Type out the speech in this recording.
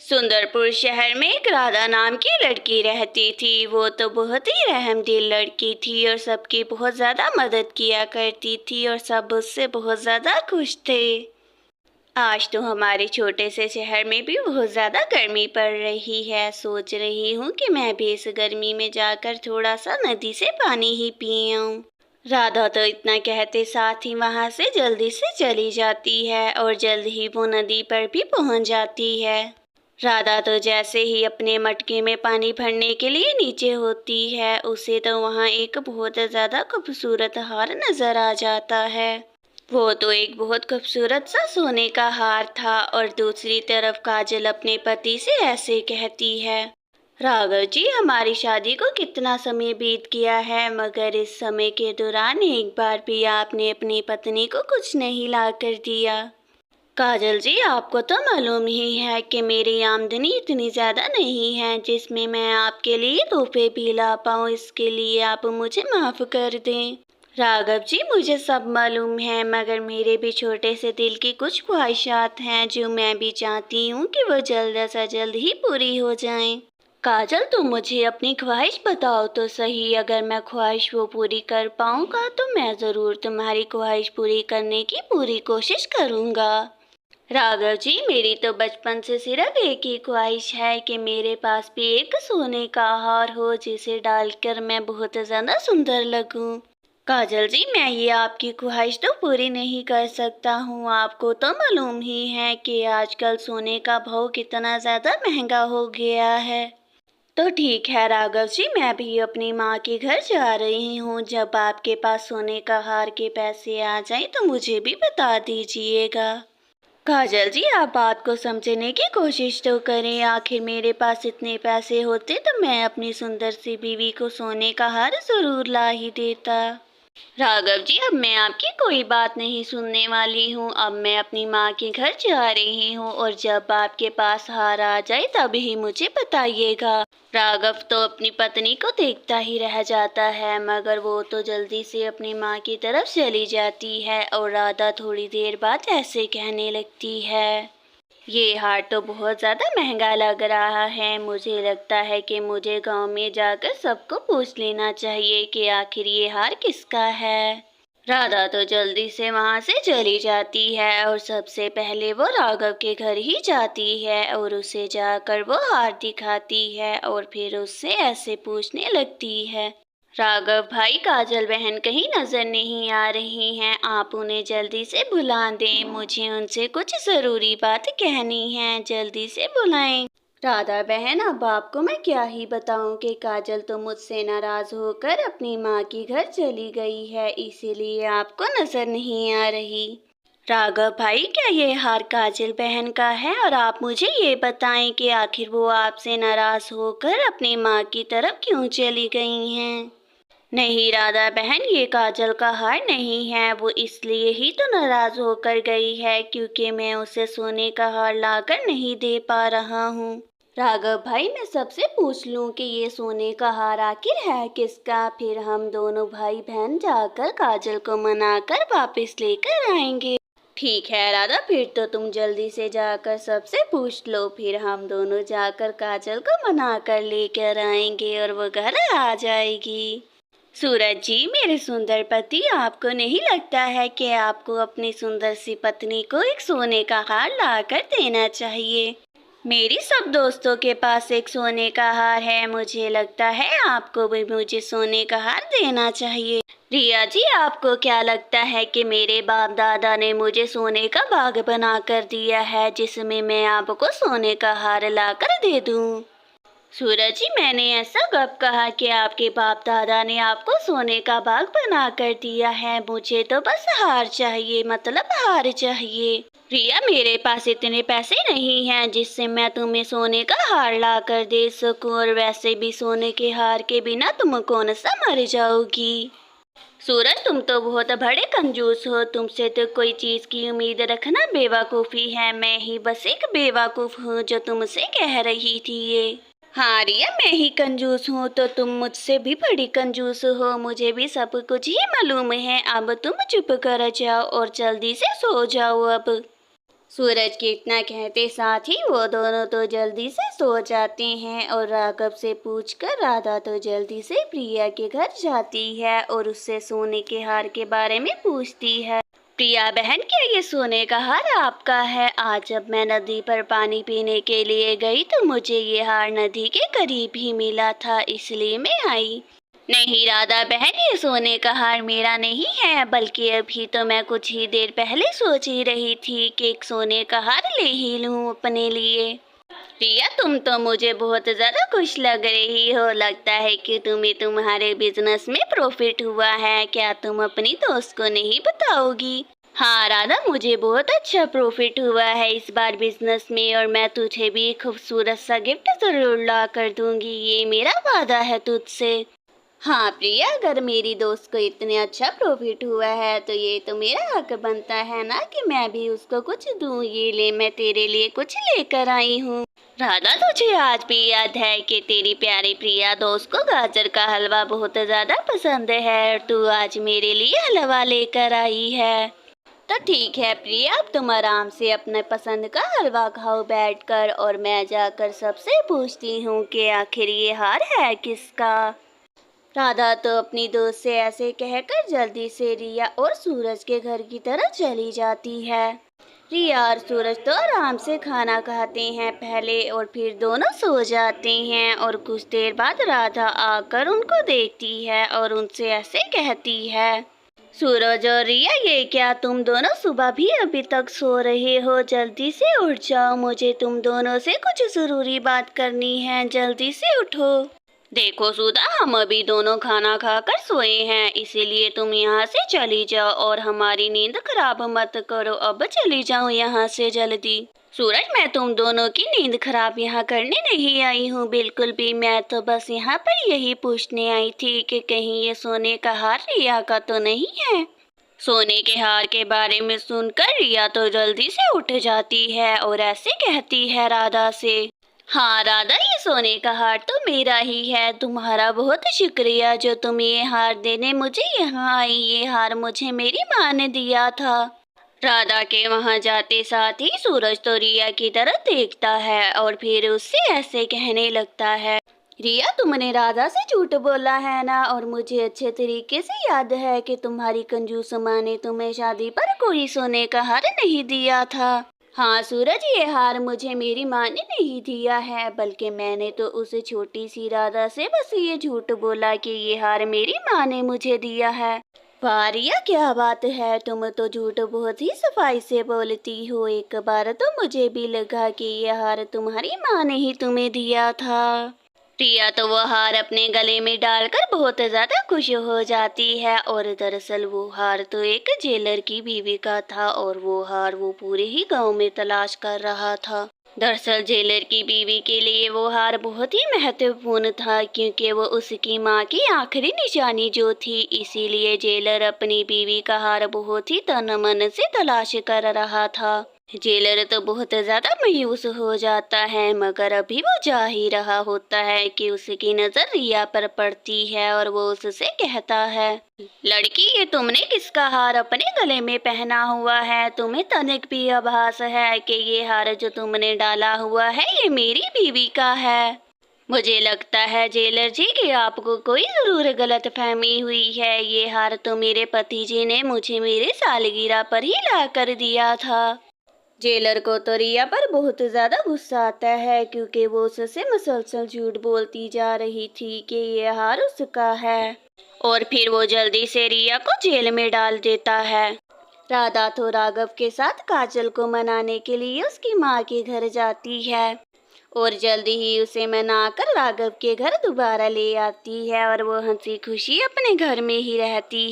सुंदरपुर शहर में एक राधा नाम की लड़की रहती थी। वो तो बहुत ही रहमदिल लड़की थी और सबकी बहुत ज़्यादा मदद किया करती थी और सब उससे बहुत ज़्यादा खुश थे। आज तो हमारे छोटे से शहर में भी बहुत ज़्यादा गर्मी पड़ रही है। सोच रही हूँ कि मैं भी इस गर्मी में जाकर थोड़ा सा नदी से पानी ही पी आऊँ। राधा तो इतना कहते साथ ही वहाँ से जल्दी से चली जाती है और जल्द ही वो नदी पर भी पहुँच जाती है। राधा तो जैसे ही अपने मटके में पानी भरने के लिए नीचे होती है, उसे तो वहाँ एक बहुत ज़्यादा खूबसूरत हार नजर आ जाता है। वो तो एक बहुत खूबसूरत सा सोने का हार था और दूसरी तरफ काजल अपने पति से ऐसे कहती है, राघव जी, हमारी शादी को कितना समय बीत गया है, मगर इस समय के दौरान एक बार भी आपने अपनी पत्नी को कुछ नहीं ला कर दिया। काजल जी, आपको तो मालूम ही है कि मेरी आमदनी इतनी ज़्यादा नहीं है जिसमें मैं आपके लिए तोहफे भी ला पाऊँ। इसके लिए आप मुझे माफ़ कर दें। राघव जी, मुझे सब मालूम है, मगर मेरे भी छोटे से दिल की कुछ ख्वाहिशात हैं जो मैं भी चाहती हूँ कि वो जल्द से जल्द ही पूरी हो जाएं। काजल, तुम मुझे अपनी ख्वाहिश बताओ तो सही। अगर मैं ख्वाहिश वो पूरी कर पाऊँगा तो मैं ज़रूर तुम्हारी ख्वाहिश पूरी करने की पूरी कोशिश करूँगा। राघव जी, मेरी तो बचपन से सिर्फ एक ही ख्वाहिश है कि मेरे पास भी एक सोने का हार हो जिसे डालकर मैं बहुत ज़्यादा सुंदर लगूं। काजल जी, मैं ये आपकी ख्वाहिश तो पूरी नहीं कर सकता हूँ। आपको तो मालूम ही है कि आजकल सोने का भाव कितना ज़्यादा महंगा हो गया है। तो ठीक है राघव जी, मैं भी अपनी माँ के घर जा रही हूँ। जब आपके पास सोने का हार के पैसे आ जाएं तो मुझे भी बता दीजिएगा। काजल जी, आप बात को समझने की कोशिश तो करें। आखिर मेरे पास इतने पैसे होते तो मैं अपनी सुंदर सी बीवी को सोने का हार जरूर ला ही देता। राघव जी, अब मैं आपकी कोई बात नहीं सुनने वाली हूँ। अब मैं अपनी माँ के घर जा रही हूँ और जब आपके पास हार आ जाए तब ही मुझे बताइएगा। राघव तो अपनी पत्नी को देखता ही रह जाता है, मगर वो तो जल्दी से अपनी माँ की तरफ चली जाती है और राधा थोड़ी देर बाद ऐसे कहने लगती है, ये हार तो बहुत ज़्यादा महंगा लग रहा है। मुझे लगता है कि मुझे गांव में जाकर सबको पूछ लेना चाहिए कि आखिर ये हार किसका है। राधा तो जल्दी से वहां से चली जाती है और सबसे पहले वो राघव के घर ही जाती है और उसे जाकर वो हार दिखाती है और फिर उससे ऐसे पूछने लगती है, राघव भाई, काजल बहन कहीं नजर नहीं आ रही हैं। आप उन्हें जल्दी से बुला दें, मुझे उनसे कुछ जरूरी बात कहनी है, जल्दी से बुलाएं। राधा बहन, अब आपको मैं क्या ही बताऊं कि काजल तो मुझसे नाराज होकर अपनी माँ के घर चली गई है, इसीलिए आपको नजर नहीं आ रही। राघव भाई, क्या ये हार काजल बहन का है? और आप मुझे ये बताएं कि आखिर वो आपसे नाराज होकर अपनी माँ की तरफ क्यों चली गई हैं? नहीं राधा बहन, ये काजल का हार नहीं है। वो इसलिए ही तो नाराज होकर गई है क्योंकि मैं उसे सोने का हार लाकर नहीं दे पा रहा हूँ। राघव भाई, मैं सबसे पूछ लूं कि ये सोने का हार आखिर है किसका? फिर हम दोनों भाई बहन जाकर काजल को मनाकर वापस लेकर आएंगे। ठीक है राधा, फिर तो तुम जल्दी से जाकर सबसे पूछ लो, फिर हम दोनों जाकर काजल को मनाकर लेकर आएंगे और वो घर आ जाएगी। सूरज जी, मेरे सुंदर पति, आपको नहीं लगता है कि आपको अपनी सुंदर सी पत्नी को एक सोने का हार लाकर देना चाहिए? मेरी सब दोस्तों के पास एक सोने का हार है, मुझे लगता है आपको भी मुझे सोने का हार देना चाहिए। रिया जी, आपको क्या लगता है कि मेरे बाप दादा ने मुझे सोने का बाग बना कर दिया है जिसमें मैं आपको सोने का हार लाकर दे दूं? सूरज जी, मैंने ऐसा कब कहा कि आपके बाप दादा ने आपको सोने का बाग बना कर दिया है? मुझे तो बस हार चाहिए, मतलब हार चाहिए। रिया, मेरे पास इतने पैसे नहीं हैं जिससे मैं तुम्हें सोने का हार ला कर दे सकूं, और वैसे भी सोने के हार के बिना तुम कौन सा मर जाओगी। सूरज, तुम तो बहुत बड़े कंजूस हो। तुमसे तो कोई चीज की उम्मीद रखना बेवकूफ़ी है। मैं ही बस एक बेवकूफ़ हूँ जो तुमसे कह रही थी ये। हाँ रिया, मैं ही कंजूस हूँ तो तुम मुझसे भी बड़ी कंजूस हो। मुझे भी सब कुछ ही मालूम है। अब तुम चुप कर जाओ और जल्दी से सो जाओ अब। सूरज के इतना कहते साथ ही वो दोनों तो जल्दी से सो जाते हैं और राघव से पूछकर राधा तो जल्दी से प्रिया के घर जाती है और उससे सोने के हार के बारे में पूछती है। प्रिया बहन, क्या ये सोने का हार आपका है? आज जब मैं नदी पर पानी पीने के लिए गई तो मुझे ये हार नदी के करीब ही मिला था, इसलिए मैं आई। नहीं राधा बहन, ये सोने का हार मेरा नहीं है, बल्कि अभी तो मैं कुछ ही देर पहले सोच ही रही थी कि एक सोने का हार ले ही लूं अपने लिए। प्रिया, तुम तो मुझे बहुत ज़्यादा खुश लग रही हो। लगता है कि तुम्हें तुम्हारे बिजनेस में प्रॉफिट हुआ है। क्या तुम अपनी दोस्त को नहीं बताओगी? हाँ राधा, मुझे बहुत अच्छा प्रॉफिट हुआ है इस बार बिजनेस में, और मैं तुझे भी एक खूबसूरत सा गिफ्ट ज़रूर ला कर दूंगी, ये मेरा वादा है तुझसे। हाँ प्रिया, अगर मेरी दोस्त को इतने अच्छा प्रॉफिट हुआ है तो ये तो मेरा हक बनता है ना कि मैं भी उसको कुछ दूँ। ये ले, मैं तेरे लिए कुछ लेकर आई हूँ। राधा, तुझे आज भी याद है कि तेरी प्यारी प्रिया दोस्त को गाजर का हलवा बहुत ज़्यादा पसंद है और तू आज मेरे लिए हलवा लेकर आई है। तो ठीक है प्रिया, अब तुम आराम से अपने पसंद का हलवा खाओ बैठकर, और मैं जाकर सबसे पूछती हूँ कि आखिर ये हार है किसका। राधा तो अपनी दोस्त से ऐसे कहकर जल्दी से रिया और सूरज के घर की तरफ चली जाती है। रिया और सूरज तो आराम से खाना खाते हैं पहले और फिर दोनों सो जाते हैं, और कुछ देर बाद राधा आकर उनको देखती है और उनसे ऐसे कहती है, सूरज और रिया, ये क्या तुम दोनों सुबह भी अभी तक सो रहे हो? जल्दी से उठ जाओ, मुझे तुम दोनों से कुछ ज़रूरी बात करनी है, जल्दी से उठो। देखो सुधा, हम अभी दोनों खाना खाकर सोए हैं, इसीलिए तुम यहाँ से चली जाओ और हमारी नींद खराब मत करो। अब चली जाओ यहाँ से जल्दी। सूरज, मैं तुम दोनों की नींद खराब यहाँ करने नहीं आई हूँ बिल्कुल भी। मैं तो बस यहाँ पर यही पूछने आई थी कि कहीं ये सोने का हार रिया का तो नहीं है। सोने के हार के बारे में सुनकर रिया तो जल्दी से उठ जाती है और ऐसे कहती है राधा से, हाँ राधा, ये सोने का हार तो मेरा ही है। तुम्हारा बहुत शुक्रिया जो तुम ये हार देने मुझे यहाँ आई। ये हार मुझे मेरी माँ ने दिया था। राधा के वहाँ जाते साथ ही सूरज तो रिया की तरफ देखता है और फिर उससे ऐसे कहने लगता है, रिया, तुमने राधा से झूठ बोला है ना? और मुझे अच्छे तरीके से याद है कि तुम्हारी कंजूस माँ ने तुम्हें शादी पर कोई सोने का हार नहीं दिया था। हाँ सूरज, ये हार मुझे मेरी माँ ने नहीं दिया है, बल्कि मैंने तो उस छोटी सी राधा से बस ये झूठ बोला कि ये हार मेरी माँ ने मुझे दिया है। वाह रिया, क्या बात है, तुम तो झूठ बहुत ही सफाई से बोलती हो। एक बार तो मुझे भी लगा कि ये हार तुम्हारी माँ ने ही तुम्हें दिया था। रिया तो वो हार अपने गले में डालकर बहुत ज़्यादा खुश हो जाती है, और दरअसल वो हार तो एक जेलर की बीवी का था और वो हार वो पूरे ही गांव में तलाश कर रहा था। दरअसल जेलर की बीवी के लिए वो हार बहुत ही महत्वपूर्ण था, क्योंकि वो उसकी माँ की आखिरी निशानी जो थी। इसीलिए जेलर अपनी बीवी का हार बहुत ही तन मन से तलाश कर रहा था। जेलर तो बहुत ज्यादा मायूस हो जाता है, मगर अभी वो जा ही रहा होता है कि उसकी नजर रिया पर पड़ती है और वो उससे कहता है, लड़की, ये तुमने किसका हार अपने गले में पहना हुआ है? तुम्हें तनिक भी आभास है कि ये हार जो तुमने डाला हुआ है ये मेरी बीवी का है? मुझे लगता है जेलर जी कि आपको कोई जरूर गलत फहमी हुई है। ये हार तो मेरे पति जी ने मुझे मेरे सालगिरह पर ही ला कर दिया था। जेलर को तो रिया पर बहुत ज्यादा गुस्सा आता है, क्योंकि वो उससे मुसलसल झूठ बोलती जा रही थी कि ये हार उसका है, और फिर वो जल्दी से रिया को जेल में डाल देता है। राधा तो राघव के साथ काजल को मनाने के लिए उसकी माँ के घर जाती है और जल्दी ही उसे मनाकर राघव के घर दोबारा ले आती है, और वो हंसी खुशी अपने घर में ही रहती है।